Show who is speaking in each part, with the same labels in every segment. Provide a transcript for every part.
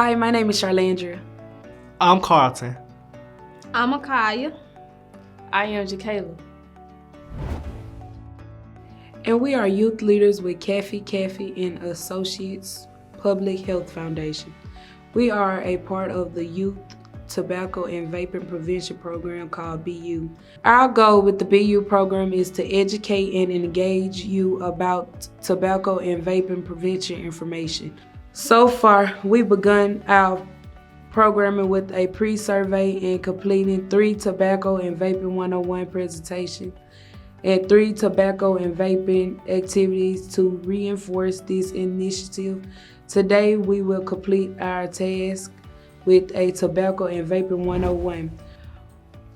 Speaker 1: Hi, my name is Charlandria.
Speaker 2: I'm Carlton.
Speaker 3: I'm Akaya.
Speaker 4: I am Jacayla.
Speaker 1: And we are youth leaders with Caffey and Associates Public Health Foundation. We are a part of the Youth Tobacco and Vaping Prevention Program called BU. Our goal with the BU program is to educate and engage you about tobacco and vaping prevention information. So far, we've begun our programming with a pre-survey and completing 3 Tobacco and Vaping 101 presentations and 3 tobacco and vaping activities to reinforce this initiative. Today, we will complete our task with a Tobacco and Vaping 101.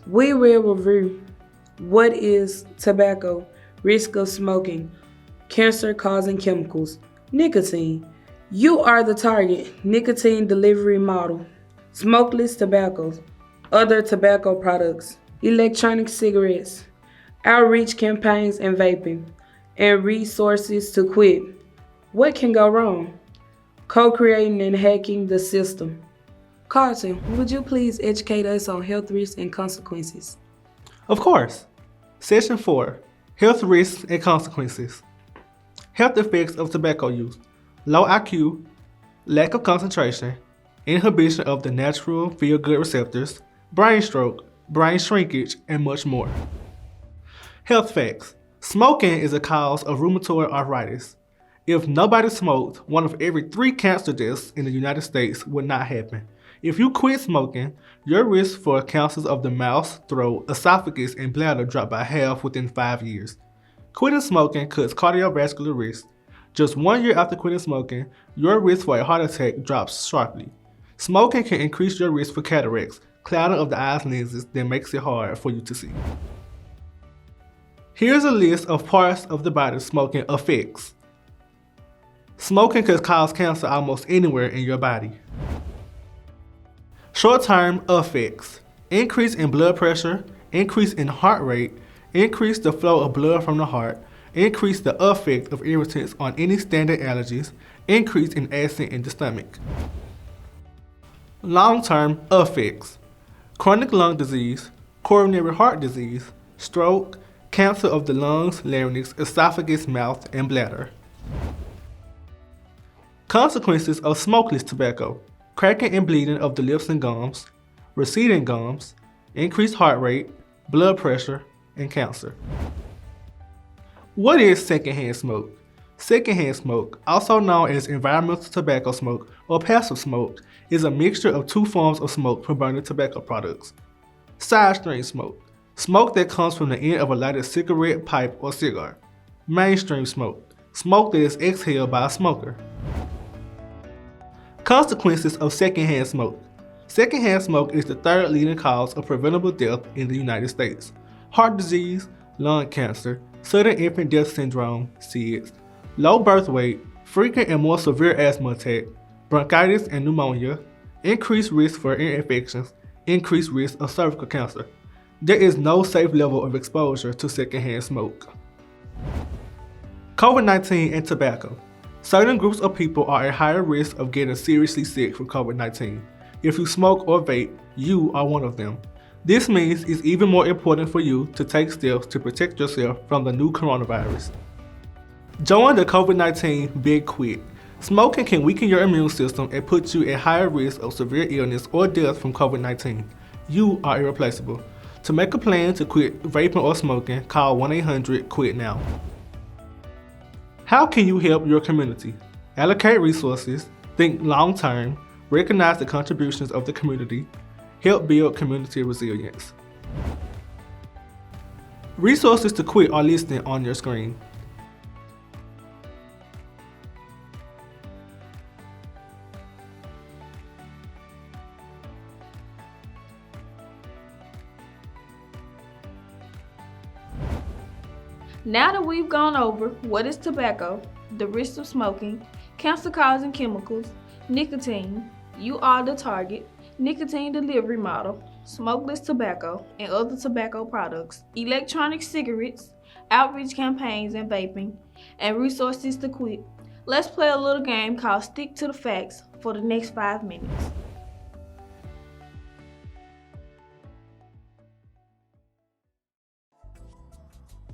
Speaker 1: We will review what is tobacco, risk of smoking, cancer-causing chemicals, nicotine. You are the target, nicotine delivery model, smokeless tobaccos, other tobacco products, electronic cigarettes, outreach campaigns and vaping, and resources to quit. What can go wrong? Co-creating and hacking the system. Carlton, would you please educate us on health risks and consequences?
Speaker 2: Of course. Session 4, Health Risks and Consequences. Health effects of tobacco use: low IQ, lack of concentration, inhibition of the natural feel-good receptors, brain stroke, brain shrinkage, and much more. Health facts: smoking is a cause of rheumatoid arthritis. If nobody smoked, 1 of every 3 cancer deaths in the United States would not happen. If you quit smoking, your risk for cancers of the mouth, throat, esophagus, and bladder drop by half within 5 years. Quitting smoking cuts cardiovascular risk. Just 1 year after quitting smoking, your risk for a heart attack drops sharply. Smoking can increase your risk for cataracts, clouding of the eyes lenses that makes it hard for you to see. Here's a list of parts of the body smoking affects. Smoking could cause cancer almost anywhere in your body. Short-term effects: increase in blood pressure, increase in heart rate, increase the flow of blood from the heart, increase the effect of irritants on any standard allergies, increase in acid in the stomach. Long-term effects: chronic lung disease, coronary heart disease, stroke, cancer of the lungs, larynx, esophagus, mouth, and bladder. Consequences of smokeless tobacco: cracking and bleeding of the lips and gums, receding gums, increased heart rate, blood pressure, and cancer. What is secondhand smoke? Secondhand smoke, also known as environmental tobacco smoke or passive smoke, is a mixture of 2 forms of smoke from burning tobacco products. Side stream smoke, smoke that comes from the end of a lighted cigarette, pipe, or cigar. Mainstream smoke, smoke that is exhaled by a smoker. Consequences of secondhand smoke. Secondhand smoke is the 3rd leading cause of preventable death in the United States. Heart disease, lung cancer, sudden infant death syndrome, SIDS, low birth weight, frequent and more severe asthma attack, bronchitis and pneumonia, increased risk for ear infections, increased risk of cervical cancer. There is no safe level of exposure to secondhand smoke. COVID-19 and tobacco. Certain groups of people are at higher risk of getting seriously sick from COVID-19. If you smoke or vape, you are one of them. This means it's even more important for you to take steps to protect yourself from the new coronavirus. Join the COVID-19 Big Quit. Smoking can weaken your immune system and put you at higher risk of severe illness or death from COVID-19. You are irreplaceable. To make a plan to quit vaping or smoking, call 1-800-QUIT-NOW. How can you help your community? Allocate resources, think long-term, recognize the contributions of the community, help build community resilience. Resources to quit are listed on your screen.
Speaker 3: Now that we've gone over what is tobacco, the risks of smoking, cancer-causing chemicals, nicotine, you are the target, nicotine delivery model, smokeless tobacco and other tobacco products, electronic cigarettes, outreach campaigns and vaping, and resources to quit, let's play a little game called Stick to the Facts for the next 5 minutes.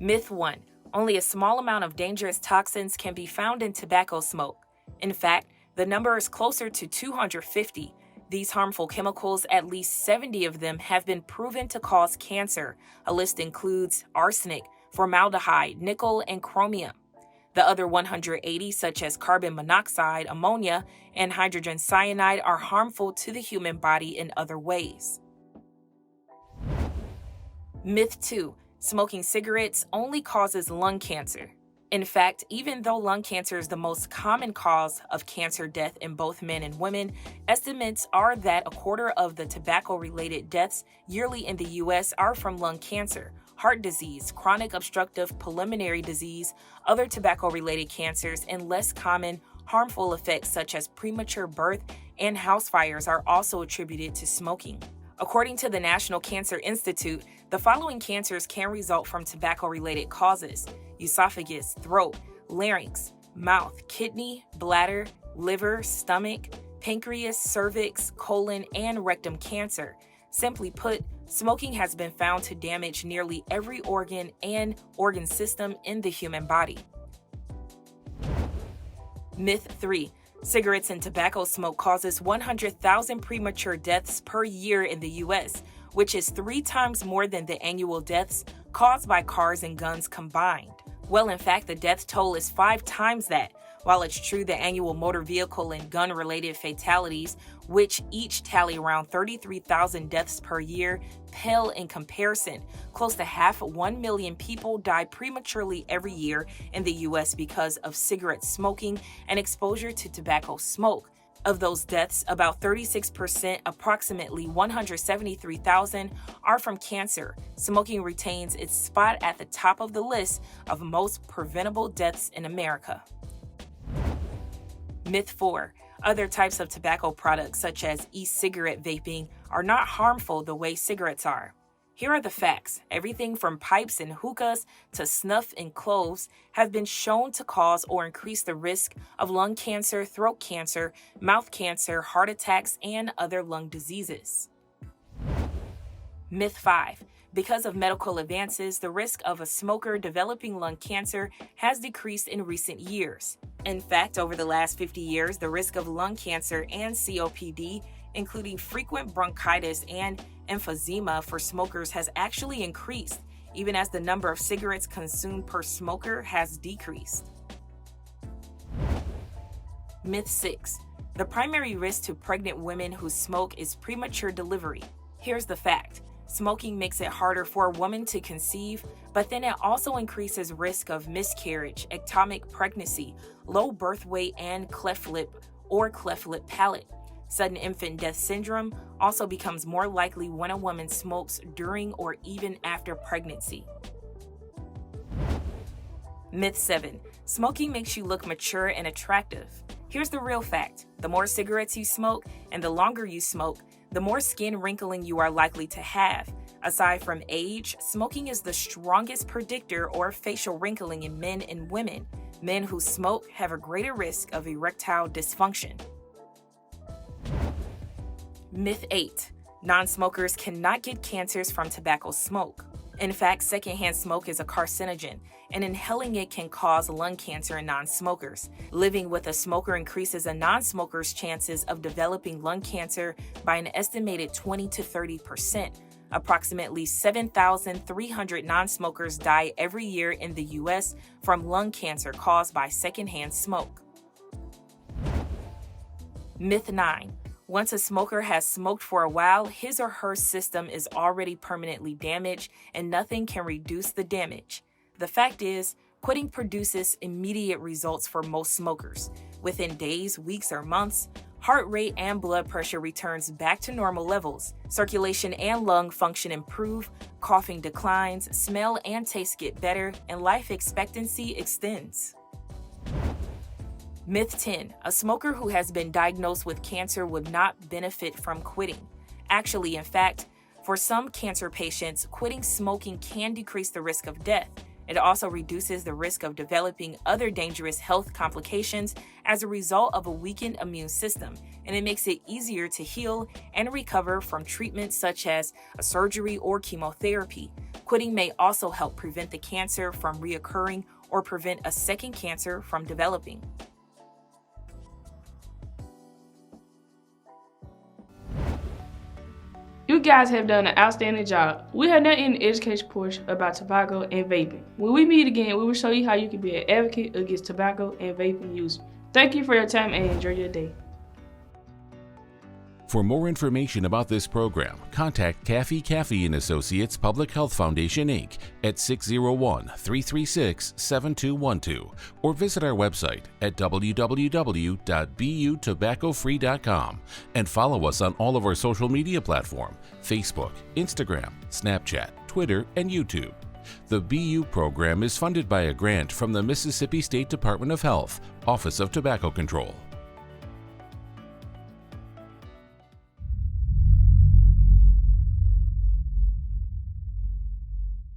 Speaker 5: Myth 1. Only a small amount of dangerous toxins can be found in tobacco smoke. In fact, the number is closer to 250. These harmful chemicals, at least 70 of them, have been proven to cause cancer. A list includes arsenic, formaldehyde, nickel, and chromium. The other 180, such as carbon monoxide, ammonia, and hydrogen cyanide, are harmful to the human body in other ways. Myth 2. Smoking cigarettes only causes lung cancer. In fact, even though lung cancer is the most common cause of cancer death in both men and women, estimates are that a quarter of the tobacco-related deaths yearly in the U.S. are from lung cancer, heart disease, chronic obstructive pulmonary disease, other tobacco-related cancers, and less common harmful effects such as premature birth and house fires are also attributed to smoking. According to the National Cancer Institute, the following cancers can result from tobacco-related causes: esophagus, throat, larynx, mouth, kidney, bladder, liver, stomach, pancreas, cervix, colon, and rectum cancer. Simply put, smoking has been found to damage nearly every organ and organ system in the human body. Myth 3. Cigarettes and tobacco smoke causes 100,000 premature deaths per year in the U.S., which is 3 times more than the annual deaths caused by cars and guns combined. Well, in fact, the death toll is 5 times that. While it's true the annual motor vehicle and gun-related fatalities, which each tally around 33,000 deaths per year, pale in comparison. Close to 500,000 people die prematurely every year in the U.S. because of cigarette smoking and exposure to tobacco smoke. Of those deaths, about 36%, approximately 173,000, are from cancer. Smoking retains its spot at the top of the list of most preventable deaths in America. Myth 4. Other types of tobacco products, such as e-cigarette vaping, are not harmful the way cigarettes are. Here are the facts. Everything from pipes and hookahs to snuff and cloves have been shown to cause or increase the risk of lung cancer, throat cancer, mouth cancer, heart attacks, and other lung diseases. Myth 5. Because of medical advances, the risk of a smoker developing lung cancer has decreased in recent years. In fact, over the last 50 years, the risk of lung cancer and COPD, including frequent bronchitis and emphysema for smokers, has actually increased, even as the number of cigarettes consumed per smoker has decreased. Myth 6. The primary risk to pregnant women who smoke is premature delivery. Here's the fact. Smoking makes it harder for a woman to conceive, but then it also increases risk of miscarriage, ectopic pregnancy, low birth weight, and cleft lip or cleft lip palate. Sudden infant death syndrome also becomes more likely when a woman smokes during or even after pregnancy. Myth 7. Smoking makes you look mature and attractive. Here's the real fact. The more cigarettes you smoke and the longer you smoke, the more skin wrinkling you are likely to have. Aside from age, smoking is the strongest predictor of facial wrinkling in men and women. Men who smoke have a greater risk of erectile dysfunction. Myth 8. Non-smokers cannot get cancers from tobacco smoke. In fact, secondhand smoke is a carcinogen, and inhaling it can cause lung cancer in non-smokers. Living with a smoker increases a non-smoker's chances of developing lung cancer by an estimated 20 to 30%. Approximately 7,300 non-smokers die every year in the U.S. from lung cancer caused by secondhand smoke. Myth 9. Once a smoker has smoked for a while, his or her system is already permanently damaged and nothing can reduce the damage. The fact is, quitting produces immediate results for most smokers. Within days, weeks, or months, heart rate and blood pressure returns back to normal levels. Circulation and lung function improve, coughing declines, smell and taste get better, and life expectancy extends. Myth 10. A smoker who has been diagnosed with cancer would not benefit from quitting. Actually, in fact, for some cancer patients, quitting smoking can decrease the risk of death. It also reduces the risk of developing other dangerous health complications as a result of a weakened immune system, and it makes it easier to heal and recover from treatments such as a surgery or chemotherapy. Quitting may also help prevent the cancer from reoccurring or prevent a second cancer from developing.
Speaker 4: You guys have done an outstanding job. We have done in the education portion about tobacco and vaping. When we meet again, we will show you how you can be an advocate against tobacco and vaping use. Thank you for your time and enjoy your day.
Speaker 6: For more information about this program, contact Caffey & Associates Public Health Foundation, Inc. at 601-336-7212 or visit our website at www.butobaccofree.com and follow us on all of our social media platforms, Facebook, Instagram, Snapchat, Twitter, and YouTube. The BU program is funded by a grant from the Mississippi State Department of Health, Office of Tobacco Control.